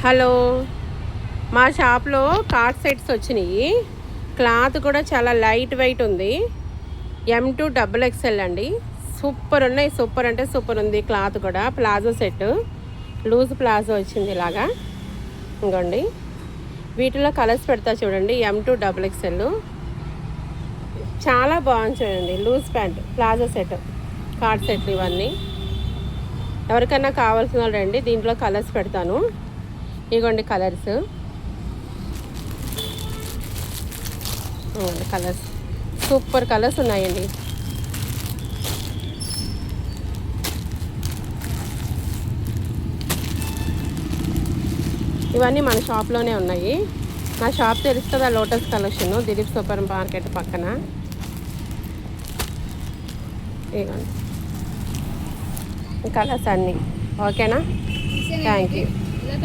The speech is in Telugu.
హలో, మా షాప్లో కార్డ్ సెట్స్ వచ్చినాయి. క్లాత్ కూడా చాలా లైట్ వెయిట్ ఉంది. M2XXL అండి. సూపర్ ఉన్నాయి, సూపర్ అంటే సూపర్ ఉంది. క్లాత్ కూడా ప్లాజో సెట్, లూజ్ ప్లాజో వచ్చింది ఇలాగా. ఇంకోండి, వీటిలో కలర్స్ పెడతా చూడండి. M2XXL చాలా బాగుంది చూడండి. Loose pant, palazzo set, card సెట్లు ఇవన్నీ. ఎవరికైనా కావాల్సిన వాళ్ళు రండి, దీంట్లో కలర్స్ పెడతాను. ఇగోండి కలర్స్, కలర్స్ సూపర్ కలర్స్ ఉన్నాయండి. ఇవన్నీ మన షాప్లోనే ఉన్నాయి. మా షాప్ తెలుస్తుందా, lotus collection, Dilip super market పక్కన. ఇగోండి కలర్స్ అన్నీ. ఓకేనా? Thank you.